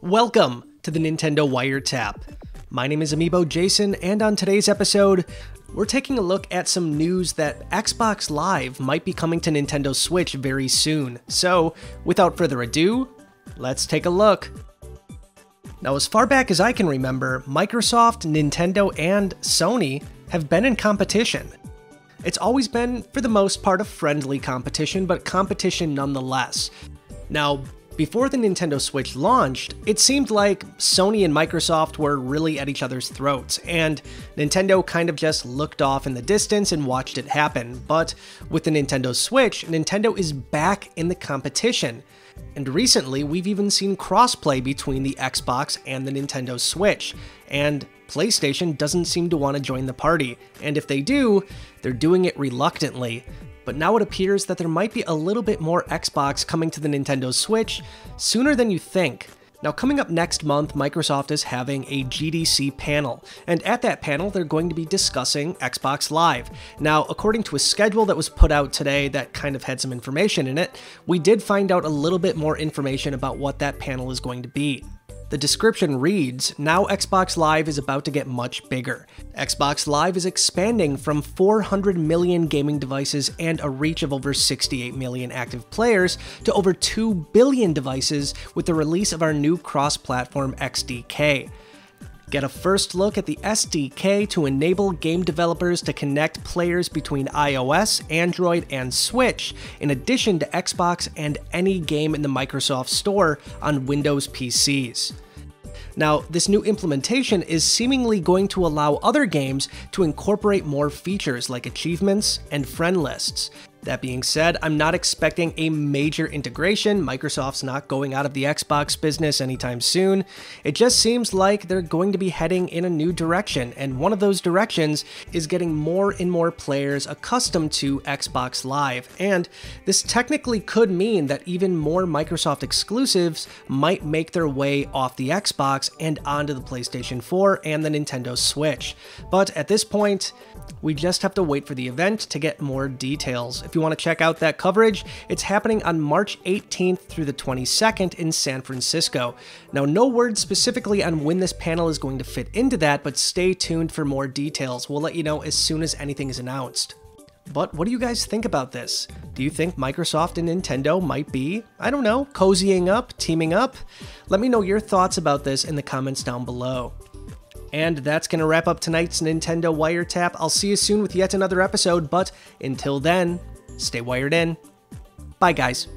Welcome to the Nintendo Wiretap. My name is Amiibo Jason, and on today's episode, we're taking a look at some news that Xbox Live might be coming to Nintendo Switch very soon. So, without further ado, let's take a look. Now, as far back as I can remember, Microsoft, Nintendo, and Sony have been in competition. It's always been, for the most part, a friendly competition, but competition nonetheless. Now, before the Nintendo Switch launched, it seemed like Sony and Microsoft were really at each other's throats, and Nintendo kind of just looked off in the distance and watched it happen. But with the Nintendo Switch, Nintendo is back in the competition. And recently, we've even seen crossplay between the Xbox and the Nintendo Switch, and PlayStation doesn't seem to want to join the party, and if they do, they're doing it reluctantly. But now it appears that there might be a little bit more Xbox coming to the Nintendo Switch sooner than you think. Now, coming up next month, Microsoft is having a GDC panel, and at that panel, they're going to be discussing Xbox Live. Now, according to a schedule that was put out today that kind of had some information in it, we did find out a little bit more information about what that panel is going to be. The description reads, now Xbox Live is about to get much bigger. Xbox Live is expanding from 400 million gaming devices and a reach of over 68 million active players to over 2 billion devices with the release of our new cross-platform XDK. Get a first look at the SDK to enable game developers to connect players between iOS, Android, and Switch, in addition to Xbox and any game in the Microsoft Store on Windows PCs. Now, this new implementation is seemingly going to allow other games to incorporate more features like achievements and friend lists. That being said, I'm not expecting a major integration. Microsoft's not going out of the Xbox business anytime soon. It just seems like they're going to be heading in a new direction, and one of those directions is getting more and more players accustomed to Xbox Live. And this technically could mean that even more Microsoft exclusives might make their way off the Xbox and onto the PlayStation 4 and the Nintendo Switch. But at this point, we just have to wait for the event to get more details. If you want to check out that coverage, it's happening on March 18th through the 22nd in San Francisco. Now, no word specifically on when this panel is going to fit into that, but stay tuned for more details. We'll let you know as soon as anything is announced. But what do you guys think about this? Do you think Microsoft and Nintendo might be, I don't know, cozying up, teaming up? Let me know your thoughts about this in the comments down below. And that's going to wrap up tonight's Nintendo Wiretap. I'll see you soon with yet another episode, but until then, stay wired in. Bye, guys.